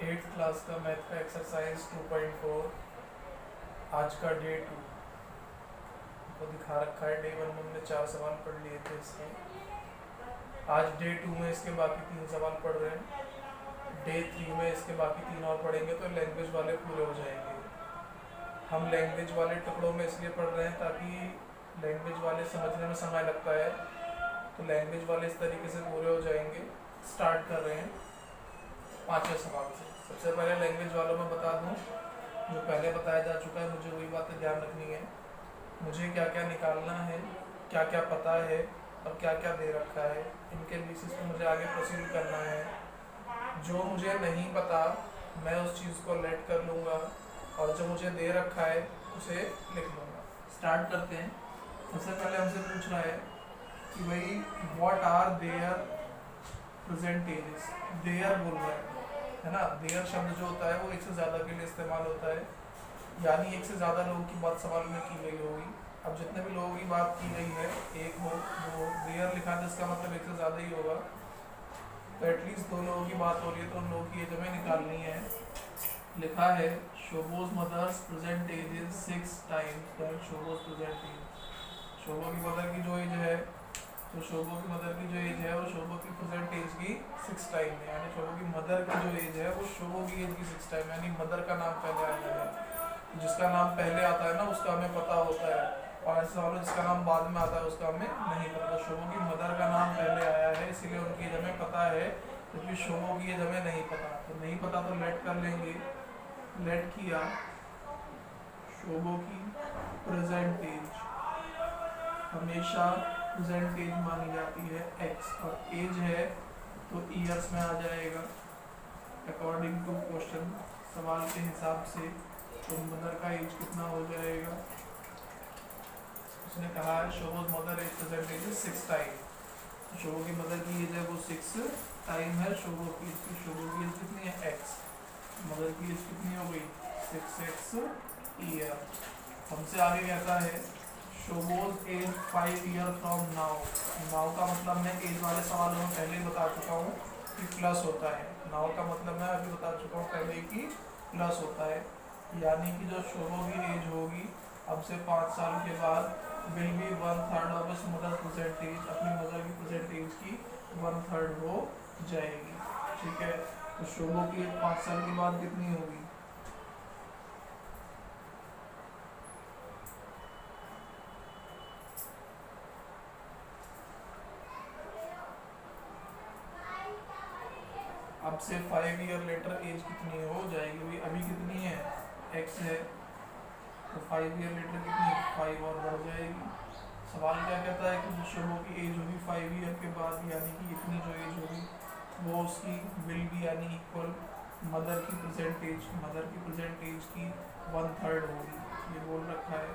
Eighth class का math का exercise 2.4 आज का डे 2 को दिखा रखा है। डे 1 में हमने 4 सवाल पढ़ लिए थे इसके। आज डे 2 में इसके बाकी 3 सवाल पढ़ रहे हैं। डे 3 में इसके बाकी 3 और पढ़ेंगे तो लैंग्वेज वाले पूरे हो जाएंगे। हम लैंग्वेज वाले टुकड़ों में इसलिए पढ़ रहे हैं ताकि लैंग्वेज वाले समझने में समय लगता है, तो लैंग्वेज वाले इस तरीके से पूरे हो जाएंगे। स्टार्ट कर रहे हैं 5वें सवाल से। सबसे पहले लैंग्वेज वालों में बता दूं, जो पहले बताया जा चुका है, मुझे वही बातें ध्यान रखनी है। मुझे क्या क्या निकालना है, क्या क्या पता है और क्या क्या दे रखा है, इनके बेसिस पे मुझे आगे प्रोसीड करना है। जो मुझे नहीं पता मैं उस चीज़ को लेट कर लूँगा और जो मुझे दे रखा है उसे लिख लूँगा। स्टार्ट करते हैं। सबसे पहले हमसे पूछ रहा है कि भाई व्हाट आर देयर प्रेजेंटेजेस। देयर बोल रहा है ना। देयर शब्द जो होता है वो एक से ज़्यादा के लिए इस्तेमाल होता है, यानी एक से ज़्यादा लोगों की बात सवाल में की गई होगी। अब जितने भी लोगों की बात की गई है, एक हो दो, देयर लिखा था इसका मतलब एक से ज़्यादा ही होगा। तो एटलीस्ट 2 लोगों की बात हो रही है तो उन लोगों की एज हमें निकालनी है। लिखा है Shobho's mother's present age is 6 times that Shobho's present age. Shobho की मदर की जो एज है, तो शोभो की मदर की जो एज है वो शोभो की प्रेजेंट एज की 6 टाइम है। यानी शोभो की मदर की जो एज है वो शोभो की एज की 6 टाइम, यानी मदर का नाम पहले आया है। जिसका नाम पहले आता है ना उसका हमें पता होता है, और ऐसा वाला जिसका नाम बाद में आता है उसका हमें नहीं पता। तो शोभो की मदर का नाम पहले आया है इसीलिए उनकी एज हमें पता है, क्योंकि शोभो की एज हमें नहीं पता। तो नहीं पता तो लेट कर लेंगे। लेट किया शोभो की प्रेजेंट एज हमेशा प्रेजेंट एज मानी जाती है x, और एज है तो ईयर्स में आ जाएगा अकॉर्डिंग टू क्वेश्चन। सवाल के हिसाब से तो मदर का एज कितना हो जाएगा। उसने कहा है Shobho's mother age present age 6 time. Shobho की मदर की एज है वो 6 टाइम है शोभो की। शोभो की एज कितनी है x, मदर की एज कितनी हो गई 6x ईयर। हमसे आगे कहता है Shobho's age 5 year from now. Now का मतलब मैं एज वाले सवालों में पहले ही बता चुका हूँ कि प्लस होता है। नाउ का मतलब मैं अभी बता चुका हूँ पहले कि प्लस होता है, यानी कि जो शोभो की एज होगी अब से 5 साल के बाद will be 1/3 of his mother present age. अपनी मदर की प्रेजेंट एज की 1/3 हो जाएगी। ठीक है, तो शोभो की 5 साल के बाद कितनी होगी। अब से 5 ईयर लेटर एज कितनी हो जाएगी। भाई अभी कितनी है x है, तो 5 ईयर लेटर कितनी 5 और बढ़ जाएगी। सवाल क्या कहता है कि शोभो की एज होगी 5 ईयर के बाद, यानी कि इतनी जो एज होगी वो उसकी विल बी यानी इक्वल मदर की प्रेजेंट एज। मदर की प्रेजेंट एज की 1/3 होगी, ये बोल रखा है।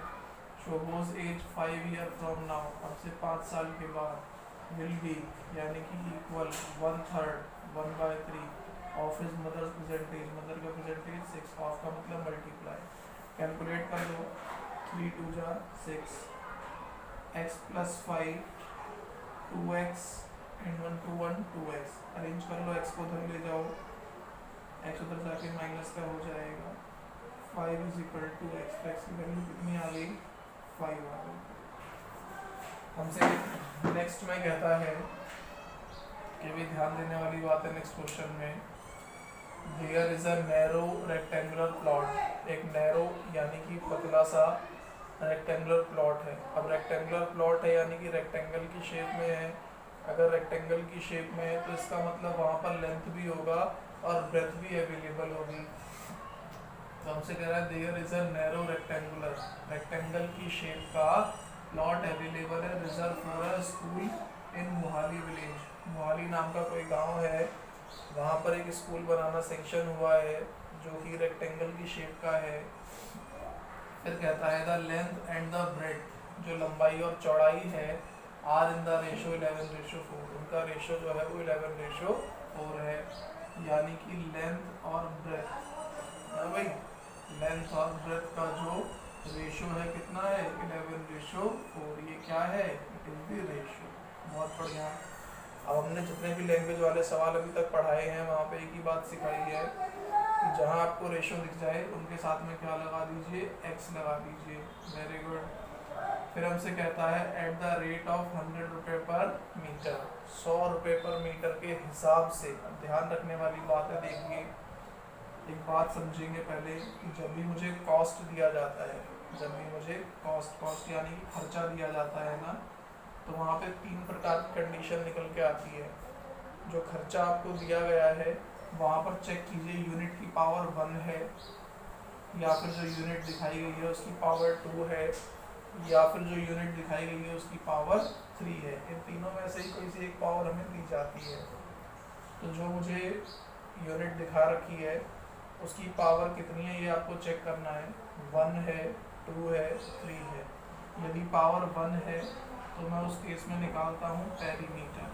Shobho's age 5 year from now, अब से 5 साल के बाद विल बी यानी कि equal 1/3 1/3 of his mother's present age. Mother का प्रेजेंट एज 6, ऑफ का मतलब मल्टीप्लाई। कैलकुलेट कर लो 3 2 जा 6, x plus 5 2x and 1 2 1 2x। Arrange कर लो, x को उधर ले जाओ, x उधर जाके माइनस का हो जाएगा। 5 is equal to x, x की वैल्यू कितनी आ गई 5 आ गई। हमसे नेक्स्ट में कहता है कि भी ध्यान देने वाली बात है नेक्स्ट क्वेश्चन में। There is a narrow rectangular plot. एक नैरो यानी कि पतला सा रेक्टेंगुलर प्लॉट है। अब रेक्टेंगुलर प्लॉट है यानी कि रेक्टेंगल की शेप में है। अगर रेक्टेंगल की शेप में है तो इसका मतलब वहाँ पर लेंथ भी होगा और ब्रेथ भी अवेलेबल होगी। तो हमसे कह रहा है there is a narrow rectangular, rectangle की शेप का प्लॉट अवेलेबल है reserve for a school in Mohali village. Mohali नाम का कोई गांव है, वहाँ पर एक स्कूल बनाना सेंक्शन हुआ है जो कि रेक्टेंगल की शेप का है। फिर कहता है the length and the bread, जो लंबाई और चौड़ाई है आर इन द रेशो 11:4। उनका रेशो जो है वो 11:4 है, यानी कि लेंथ और ब्रेथ है भाई। लेंथ और ब्रेथ का जो रेशो है कितना है 11:4। ये क्या है, इट इज द रेशो। बहुत बढ़िया। अब हमने जितने भी लैंग्वेज वाले सवाल अभी तक पढ़ाए हैं वहाँ पे एक ही बात सिखाई है कि जहाँ आपको रेशो दिख जाए उनके साथ में क्या लगा दीजिए, x लगा दीजिए। Very good. फिर हमसे कहता है एट द रेट ऑफ 100 रुपये पर मीटर, 100 रुपये पर मीटर के हिसाब से। ध्यान रखने वाली बात है, देखिए एक बात समझेंगे पहले कि जब भी मुझे कॉस्ट दिया जाता है, जब भी मुझे कॉस्ट यानी कि खर्चा दिया जाता है ना, तो वहाँ पे 3 प्रकार की कंडीशन निकल के आती है। जो खर्चा आपको दिया गया है वहाँ पर चेक कीजिए यूनिट की पावर 1 है, या फिर जो यूनिट दिखाई गई है उसकी पावर 2 है, या फिर जो यूनिट दिखाई गई है उसकी पावर 3 है। इन तीनों में से ही कोई सी एक पावर हमें दी जाती है। तो जो मुझे यूनिट दिखा रखी है उसकी पावर कितनी है ये आपको चेक करना है। 1 है, 2 है, 3 है। यदि पावर 1 है तो मैं उस केस में निकालता हूँ पेरीमीटर,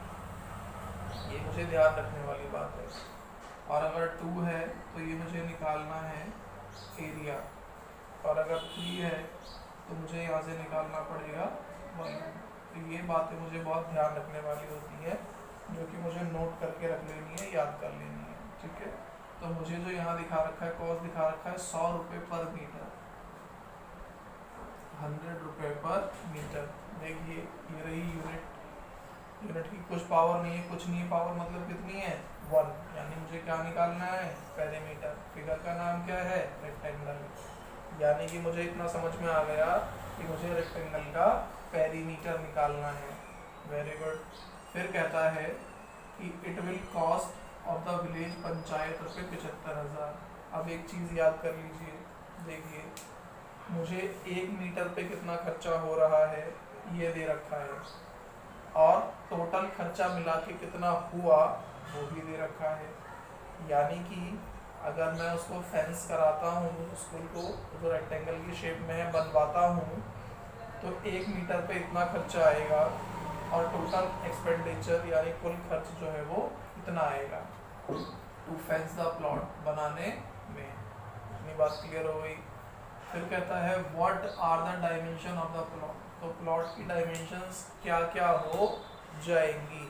ये मुझे ध्यान रखने वाली बात है। और अगर 2 है तो ये मुझे निकालना है एरिया, और अगर 3 है तो मुझे यहाँ से निकालना पड़ेगा वॉल्यूम। तो ये बातें मुझे बहुत ध्यान रखने वाली होती है, जो कि मुझे नोट करके रख लेनी है, याद कर लेनी है, ठीक है। तो मुझे जो यहाँ दिखा रखा है, कॉस्ट दिखा रखा है 100 रुपये पर मीटर, 100 रुपये पर मीटर। देखिए ये रही यूनिट, यूनिट की कुछ पावर नहीं है, कुछ नहीं है, पावर मतलब कितनी है 1, यानी मुझे क्या निकालना है पेरीमीटर। फिगर का नाम क्या है रेक्टेंगल, यानी कि मुझे इतना समझ में आ गया कि मुझे रेक्टेंगल का पेरीमीटर निकालना है। Very good. फिर कहता है कि it will cost of the village panchayat रुपये 75,000। अब एक चीज़ याद कर लीजिए, देखिए मुझे 1 मीटर पे कितना खर्चा हो रहा है ये दे रखा है, और टोटल खर्चा मिला के कितना हुआ वो भी दे रखा है। यानी कि अगर मैं उसको फेंस कराता हूँ, स्कूल को जो रेक्टेंगल की शेप में है बनवाता हूँ, तो 1 मीटर पे इतना खर्चा आएगा, और टोटल एक्सपेंडिचर यानी कुल खर्च जो है वो इतना आएगा टू फेंस द प्लॉट बनाने में। इतनी बात क्लियर हो गई। फिर कहता है what are the dimension of the plot, तो प्लॉट की डायमेंशंस क्या क्या हो जाएंगी।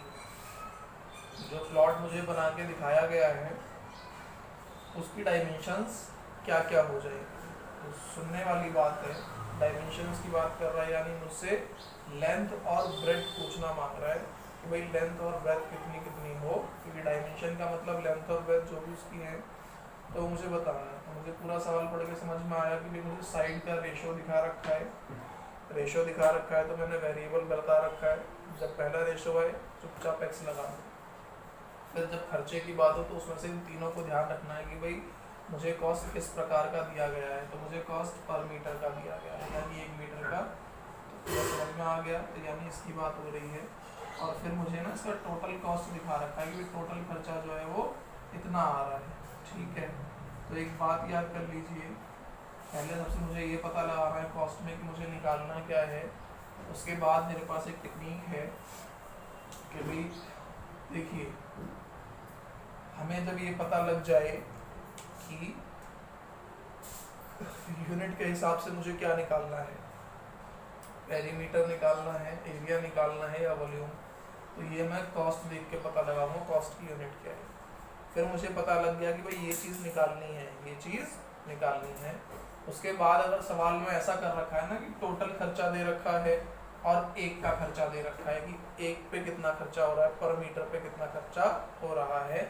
जो प्लॉट मुझे बना के दिखाया गया है उसकी डायमेंशंस क्या क्या हो जाएगी। तो सुनने वाली बात है, डायमेंशंस की बात कर रहा है, यानी मुझसे लेंथ और ब्रेड्थ पूछना मांग रहा है कि भाई लेंथ और ब्रेड्थ कितनी कितनी हो, क्योंकि डायमेंशन का मतलब लेंथ और ब्रेड्थ जो भी उसकी है तो मुझे बताना है। तो मुझे पूरा सवाल पढ़ के समझ में आया कि भाई मुझे साइड का रेशो दिखा रखा है, रेशो दिखा रखा है तो मैंने वेरिएबल बता रखा है। जब पहला रेशो आए चुपचाप एक्स लगा दो। फिर जब खर्चे की बात हो तो उसमें से इन तीनों को ध्यान रखना है कि भाई मुझे कॉस्ट किस प्रकार का दिया गया है। तो मुझे कॉस्ट पर मीटर का दिया गया है, यानी 1 मीटर का। तो पूरा समझ में आ गया, तो यानी इसकी बात हो रही है। और फिर मुझे ना इसका टोटल कॉस्ट दिखा रखा है कि टोटल खर्चा जो है वो इतना आ रहा है, ठीक है। तो एक बात याद कर लीजिए, पहले सबसे मुझे ये पता लगाना है कॉस्ट में कि मुझे निकालना क्या है। उसके बाद मेरे पास एक टेक्निक है कि भाई देखिए, हमें जब ये पता लग जाए कि यूनिट के हिसाब से मुझे क्या निकालना है, पेरीमीटर निकालना है, एरिया निकालना है या वॉल्यूम, तो ये मैं कॉस्ट देख के पता लगाऊंगा कॉस्ट की यूनिट क्या है। फिर मुझे पता लग गया कि भाई ये चीज़ निकालनी है, ये चीज़ निकालनी है। उसके बाद अगर सवाल में ऐसा कर रखा है ना कि टोटल खर्चा दे रखा है और एक का खर्चा दे रखा है कि एक पे कितना खर्चा हो रहा है, पर मीटर पे कितना खर्चा हो रहा है,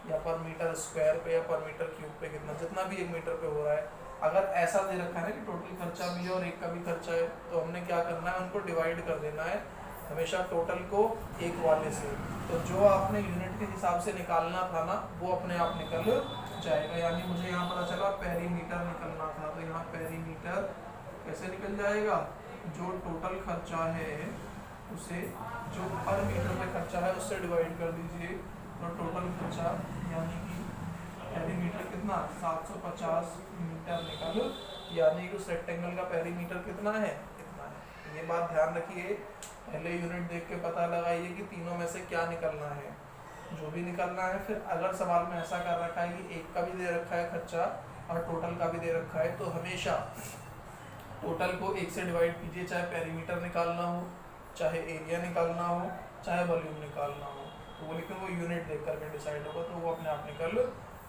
या पर मीटर स्क्वायर पे या पर मीटर क्यूब पे कितना, जितना भी 1 मीटर पे हो रहा है, अगर ऐसा दे रखा है ना कि टोटल खर्चा भी है और एक का भी खर्चा है, तो हमने क्या करना है, उनको डिवाइड कर देना है हमेशा टोटल को एक वाले से। तो जो आपने यूनिट के हिसाब से निकालना था ना वो अपने आप निकल जाएगा। यानी मुझे यहाँ पता चला पेरीमीटर निकलना था, तो यहाँ पेरीमीटर कैसे निकल जाएगा, जो टोटल खर्चा है उसे जो पर मीटर पे खर्चा है उससे डिवाइड कर दीजिए, तो टोटल खर्चा यानी कि पेरीमीटर कितना 750 मीटर निकल, यानी कि उस रेक्टेंगल का पेरीमीटर कितना है, इतना है। ये बात ध्यान रखिए, पहले यूनिट देख के पता लगाइए कि तीनों में से क्या निकलना है, जो भी निकलना है। फिर अगर सवाल में ऐसा कर रखा है कि एक का भी दे रखा है खर्चा और टोटल का भी दे रखा है, तो हमेशा टोटल को एक से डिवाइड कीजिए, चाहे पेरीमीटर निकालना हो, चाहे एरिया निकालना हो, चाहे वॉल्यूम निकालना हो। तो वो लेकिन वो यूनिट देख करके डिसाइड होगा, तो वो अपने आप निकल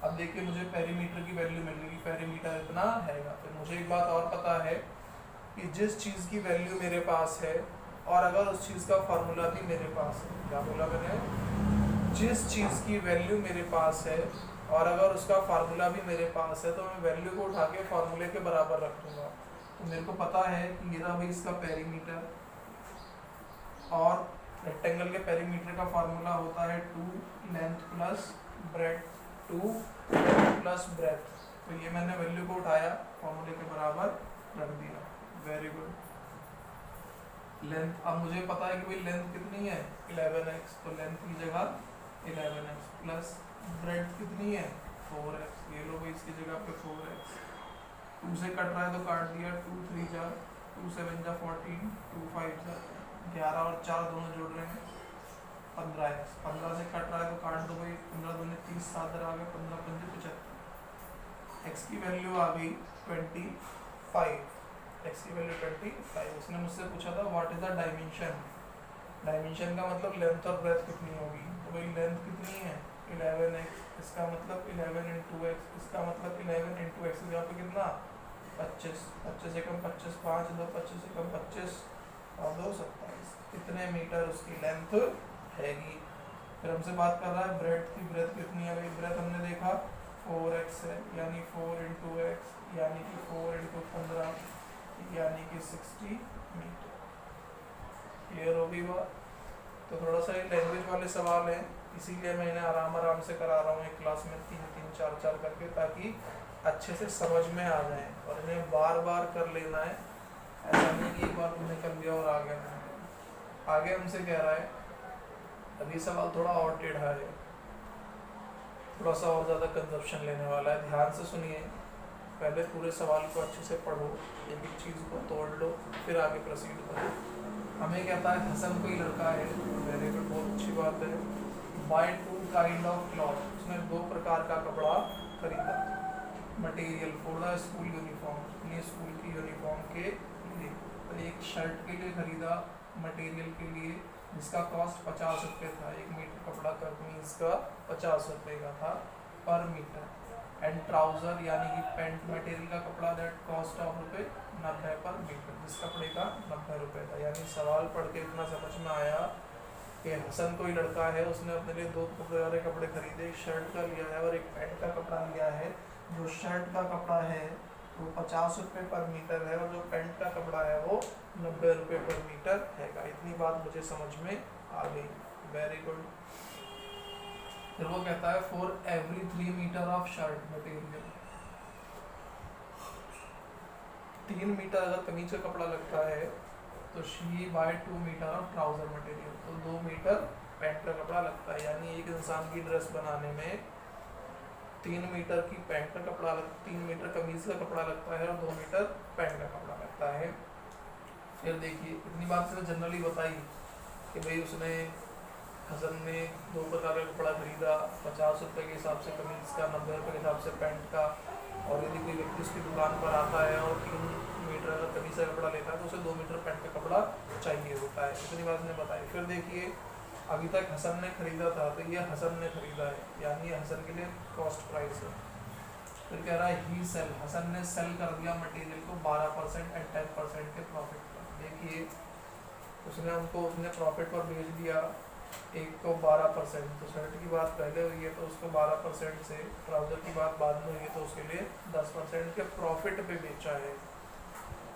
अब देखिए मुझे पेरीमीटर की वैल्यू मिल रही है, पेरीमीटर इतना हैगा। फिर मुझे एक बात और पता है कि जिस चीज़ की वैल्यू मेरे पास है और अगर उस चीज़ का फार्मूला भी मेरे पास है, क्या बोला मैंने, जिस चीज़ की वैल्यू मेरे पास है और अगर उसका फार्मूला भी मेरे पास है तो मैं वैल्यू को उठा के फार्मूले के बराबर रख दूंगा। तो मेरे को पता है कि ये रहा भाई इसका पेरीमीटर, और रेक्टेंगल के पेरीमीटर का फार्मूला होता है 2 length plus breadth, 2 length plus breadth. तो ये मैंने वैल्यू को उठाया, फार्मूले के बराबर रख दिया। Very good. लेंथ, अब मुझे पता है कि भाई लेंथ कितनी है 11x, तो लेंथ की जगह 11x प्लस ब्रेथ कितनी है 4x, ये लो भाई इसकी जगह पे 4x। 2 से कट रहा है तो काट दिया, 2 3 जा 2 7 जा 14, 2 5 जा 11 और 4 दोनों जोड़ रहे हैं 15x। 15 से कट रहा है तो काट दो भाई, 15 दूनी 30, 7 आ गए 15 5 75। x की वैल्यू आ गई 25, x की वैल्यू 25। उसने मुझसे पूछा था what is the dimension, dimension का मतलब लेंथ और ब्रेथ कितनी होगी। तो भाई लेंथ कितनी है 11x, इसका मतलब 11 इंटू एक्स, इसका मतलब 11 इंटू एक्स, यहाँ पे कितना 25, 25 से कम 25, 5 2 25 से कम 25 और 2 27, कितने मीटर उसकी लेंथ हैगी। फिर हमसे बात कर रहा है ब्रेथ की, ब्रेथ कितनी है भाई, ब्रेथ हमने देखा 4x है, यानी 4 इंटू एक्स, यानी कि 4 इंटू 15, यानी कि 60 मीटर। क्लियर होगी बात। तो थोड़ा सा ये लैंग्वेज वाले सवाल हैं, इसीलिए मैं इन्हें आराम आराम से करा रहा हूँ एक क्लास में 3-3 4-4 करके, ताकि अच्छे से समझ में आ जाए और इन्हें बार बार कर लेना है। ऐसा नहीं कि एक बार तुमने कर लिया और आ गया। आगे हमसे कह रहा है, अभी सवाल थोड़ा और टेढ़ा है, थोड़ा सा और ज़्यादा कंजप्शन लेने वाला है, ध्यान से सुनिए। पहले पूरे सवाल को अच्छे से पढ़ो, एक एक चीज़ को तोड़ लो, फिर आगे प्रोसीड करो। हमें कहता है हसन कोई लड़का है, वेरी गुड, बहुत अच्छी बात है। बाय 2 काइंड ऑफ क्लॉथ, उसने 2 प्रकार का कपड़ा खरीदा। Material for the school uniform, अपनी स्कूल की यूनिफॉर्म के लिए। तो एक शर्ट के लिए खरीदा मटेरियल के लिए, जिसका कॉस्ट 50 रुपये था। 1 मीटर कपड़ा का मीन्स का 50 रुपये का था पर मीटर। एंड ट्राउज़र यानी कि पैंट मटेरियल का कपड़ा, दैट कॉस्ट ऑफ रुपये 90 पर मीटर, जिस कपड़े का 90 रुपये था। यानी सवाल पढ़ के इतना समझ में आया कि हसन कोई लड़का है, उसने अपने लिए 2 प्रकार के कपड़े खरीदे, एक शर्ट का लिया है और एक पैंट का कपड़ा लिया है। जो शर्ट का कपड़ा है वो 50 रुपये पर मीटर है और जो पैंट का कपड़ा है वो 90 रुपये पर मीटर है। इतनी बात मुझे समझ में आ गई, वेरी गुड। फिर वो कहता है for every 3 metre of shirt material, 3 metre अगर कमीज का कपड़ा लगता है तो she buy 2 metre of trouser material, तो 2 मीटर पैंट का कपड़ा लगता है। यानी एक इंसान की ड्रेस बनाने में 3 मीटर की पैंट का कपड़ा 3 मीटर कमीज का कपड़ा लगता है और 2 मीटर पैंट का कपड़ा लगता है। फिर देखिए इतनी बात से जनरली बताई कि भाई उसने हसन ने 2 प्रकार का कपड़ा खरीदा, 50 रुपये के हिसाब से कमीज का, 90 रुपये के हिसाब से पैंट का। और यदि कोई व्यक्ति उसकी दुकान पर आता है और 3 मीटर अगर कमीज का कपड़ा लेता है तो उसे 2 मीटर पैंट का कपड़ा चाहिए होता है। इतनी बात ने बताई। फिर देखिए अभी तक हसन ने खरीदा था, तो ये हसन ने खरीदा है, यानी ये हसन के लिए कॉस्ट प्राइस है। फिर कह रहा है ही सेल, हसन ने सेल कर दिया मटेरियल को 12% एंड 10% के प्रॉफिट पर। देखिए उसने हमको उसने प्रॉफिट पर बेच दिया, एक को 12%, तो शर्ट की बात पहले हुई है तो उसको 12% से, ट्राउज़र की बात बाद में हुई है तो उसके लिए 10% के प्रॉफिट पे बेचा है।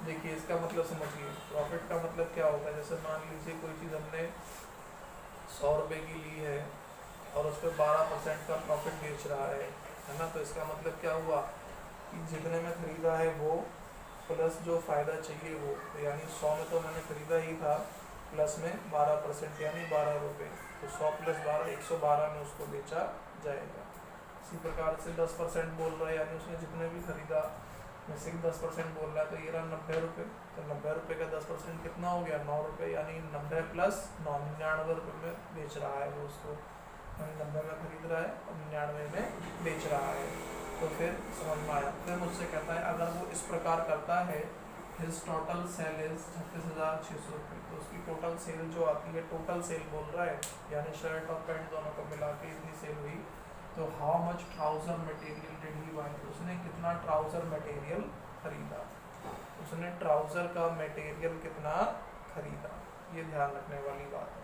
देखिए इसका मतलब समझिए, प्रॉफिट का मतलब क्या होता है। जैसे मान लीजिए कोई चीज़ हमने 100 रुपये की ली है और उस पर 12% का प्रॉफिट बेच रहा है ना, तो इसका मतलब क्या हुआ कि जितने में ख़रीदा है वो प्लस जो फ़ायदा चाहिए वो, यानी 100 में तो मैंने ख़रीदा ही था, प्लस में 12% यानी 12 रुपये, तो 100 + 12 112 में उसको बेचा जाएगा। इसी प्रकार से 10% बोल रहा है, यानी उसने जितने भी खरीदा में से 10% बोल रहा है, तो ये रहा 90 रुपये। तो 90 रुपये का 10% कितना हो गया 9 रुपये, यानी 90 + 9 99 रुपये में बेच रहा है वो उसको, 90 में खरीद रहा है और 99 में बेच रहा है। तो फिर समझ में आया। फिर मुझसे कहता है अगर वो इस प्रकार करता है, हिज टोटल सेल इज 36,600 रुपये, तो उसकी टोटल सेल जो आती है, टोटल सेल बोल रहा है, यानी शर्ट और पैंट दोनों को मिला के इतनी सेल हुई, तो how much trouser material did he buy, उसने कितना ट्राउज़र मटेरियल खरीदा, उसने ट्राउज़र का मटेरियल कितना खरीदा, ये ध्यान रखने वाली बात है।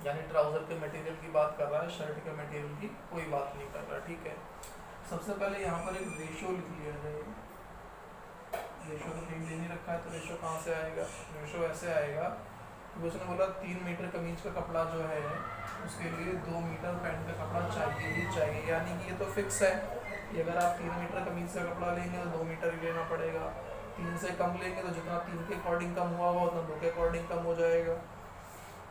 यानी ट्राउज़र के मटेरियल की बात कर रहा है, शर्ट के मटेरियल की कोई बात नहीं कर रहा, ठीक है। सबसे पहले यहाँ पर एक रेशो लिख लिया जाए, रेशो तो कहीं दे नहीं रखा है, तो रेशो कहाँ से आएगा, रेशो ऐसे आएगा कि उसने बोला 3 मीटर कमीज का कपड़ा जो है उसके लिए 2 मीटर पैंट का कपड़ा चाहिए ही चाहिए, यानी कि ये तो फिक्स है कि अगर आप 3 मीटर कमीज का कपड़ा लेंगे तो 2 मीटर ही लेना पड़ेगा, 3 से कम लेंगे तो जितना 3 के अकॉर्डिंग कम हुआ होगा उतना 2 के अकॉर्डिंग कम हो जाएगा।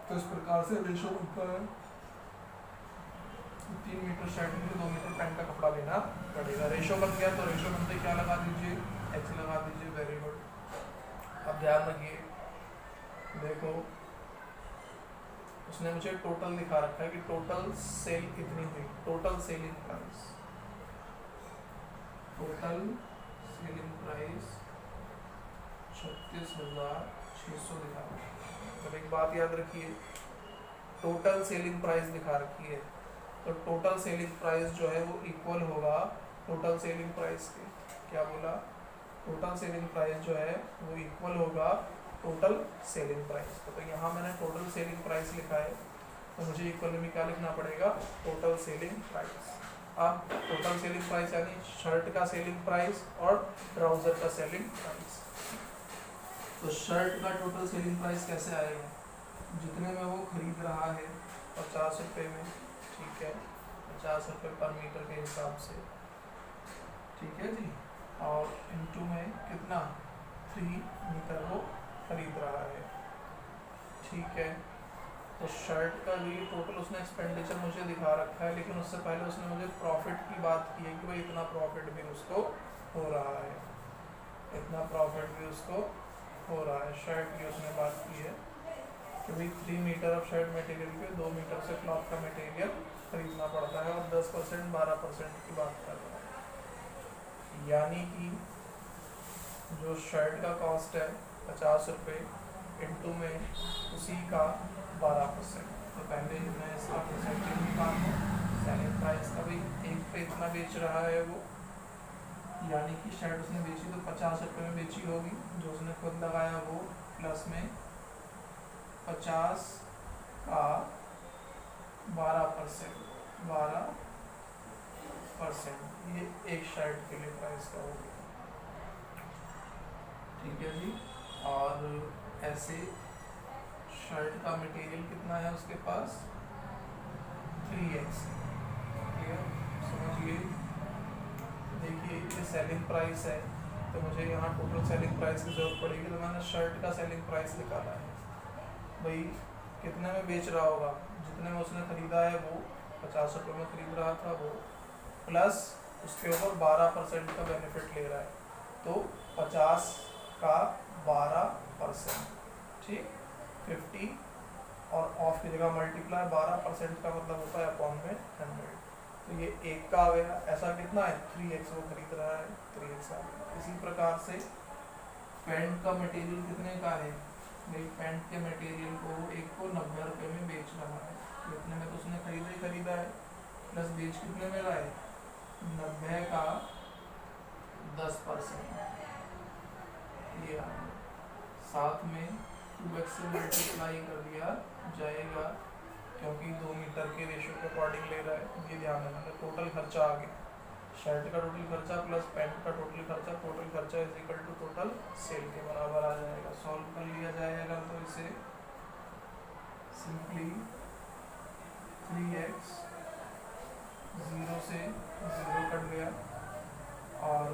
तो इस प्रकार से रेशो बनता है, 3 मीटर शर्ट के लिए 2 मीटर पैंट का कपड़ा लेना पड़ेगा। रेशो बन गया, तो रेशो बनते क्या लगा दीजिए, एक्स लगा दीजिए, वेरी गुड। अब ध्यान रखिए, देखो उसने मुझे टोटल दिखा रखा है कि टोटल सेल कितनी हुई, total selling price, total selling price 36,600 दिखा रखा है। तो एक बात याद रखिए, टोटल सेलिंग प्राइस दिखा रखी है, तो टोटल सेलिंग प्राइस जो है वो इक्वल होगा टोटल सेलिंग प्राइस के, क्या बोला, टोटल सेलिंग प्राइस जो है वो इक्वल होगा टोटल सेलिंग प्राइस। तो यहाँ मैंने टोटल सेलिंग प्राइस लिखा है, तो मुझे इक्वल में क्या लिखना पड़ेगा, टोटल सेलिंग प्राइस। अब टोटल सेलिंग प्राइस यानी शर्ट का सेलिंग प्राइस और ट्राउजर का सेलिंग प्राइस। तो शर्ट का टोटल सेलिंग प्राइस कैसे आएगा, जितने में वो खरीद रहा है 50 रुपये में, ठीक है, 50 रुपये पर मीटर के हिसाब से, ठीक है जी, और इनटू में कितना 3 मीटर वो खरीद रहा है, ठीक है। तो शर्ट का भी टोटल उसने एक्सपेंडिचर मुझे दिखा रखा है, लेकिन उससे पहले उसने मुझे प्रॉफिट की बात की है कि भाई इतना प्रॉफिट भी उसको हो रहा है, इतना प्रॉफिट भी उसको हो रहा है। शर्ट की उसने बात की है कि भाई 3 मीटर ऑफ शर्ट मटेरियल के 2 मीटर से क्लॉथ का मटेरियल खरीदना पड़ता है, और 10% 12% की बात कर रहा है, यानी कि जो शर्ट का कॉस्ट है 50 रुपये, इंटू में उसी का 12%। तो पहले मैं इसका परसेंटेज निकालूँ, सेलिंग प्राइस का भी एक पे इतना बेच रहा है वो, यानी कि शर्ट उसने बेची तो 50 रुपये में बेची होगी, जो उसने खुद लगाया वो, प्लस में 50 का 12%, 12%, ये एक शर्ट के लिए प्राइस का होगा, ठीक है जी। और ऐसे शर्ट का मटेरियल कितना है उसके पास, 3x, ठीक है, समझिए। देखिए ये सेलिंग प्राइस है, तो मुझे यहाँ टोटल सेलिंग प्राइस की ज़रूरत पड़ेगी, तो मैंने शर्ट का सेलिंग प्राइस निकाला है, भाई कितने में बेच रहा होगा, जितने में उसने ख़रीदा है वो 50 रुपये में ख़रीद रहा था वो, प्लस उसके ऊपर 12% का बेनिफिट ले रहा है, तो 50 का 12%, ठीक, 50 और ऑफ की जगह मल्टीप्लाई, 12% का मतलब होता है अपॉन में 100, तो ये एक का आ गया। ऐसा कितना है, 3x वो खरीद रहा है, 3x आ गया। इसी प्रकार से पैंट का मटेरियल कितने का है, भाई पैंट के मटेरियल को एक को 90 रुपये में बेच रहा है, तो इतने में तो उसने खरीदा ही खरीदा है, प्लस बेच कितने में रहा है, 90 का 10%, ये आ गया, साथ में 2x से मल्टीप्लाई कर दिया जाएगा, क्योंकि 2 मीटर के रेशो के अकॉर्डिंग ले रहा है, ये ध्यान रखना। टोटल खर्चा आ गया, शर्ट का टोटल खर्चा प्लस पैंट का टोटल खर्चा is equal to total sale के बराबर आ जाएगा। सॉल्व कर लिया जाएगा तो इसे सिंपली 3x 0 से 0 कट गया, और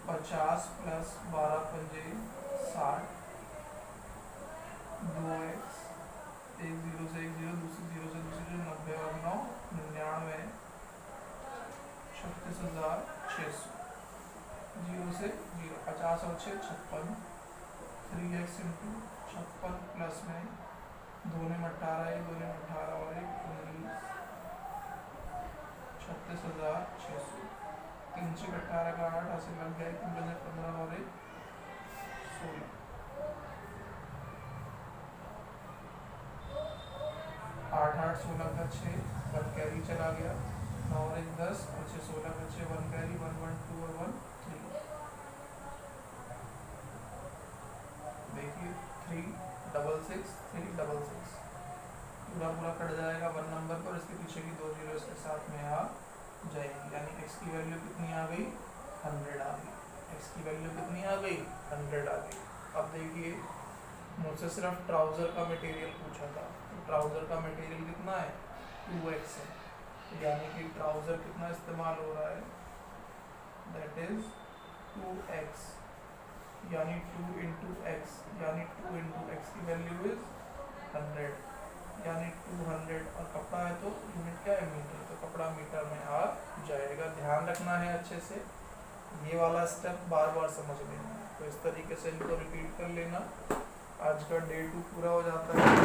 50 प्लस 12 पंजे 60, 2x, एक 0 से एक 0, दूसरी 0 से दूसरी 90 और 9 99, 36,600, 0 से 0, 50 और 6 56, 3x इंटू 56 प्लस में 2 ने 18, 1 2 ने 18 और 1 19, 36,600, 3 से 18 का 8 ऐसे लग गया, 3 बजे 15 और 1 16, 8 8 16 का 6 बट कैरी चला गया, 9 और 1 10, बचे 16, बचे 1 कैरी 1 1 2 और 1 3। देखिए 3 6 6 3 6 6 पूरा पूरा कट जाएगा 1 नंबर पर, इसके पीछे की 2 जीरो इसके साथ में आ जाएगी, यानी x की वैल्यू कितनी आ गई 100 आ गई। x की वैल्यू कितनी आ गई 100 आ गई। अब देखिए मुझसे सिर्फ ट्राउज़र का मटेरियल पूछा था, तो ट्राउज़र का मटेरियल कितना है 2x है, यानी कि ट्राउज़र कितना इस्तेमाल हो रहा है, दैट इज 2x, यानी 2 इंटू एक्स, यानी 2 इंटू एक्स की वैल्यू इज 100, यानी 200। और कपड़ा है तो यूनिट क्या है मीटर, तो कपड़ा मीटर में आ जाएगा। ध्यान रखना है अच्छे से, ये वाला स्टेप बार बार समझ लेना है, तो इस तरीके से इनको रिपीट कर लेना। आज का डे 2 पूरा हो जाता है।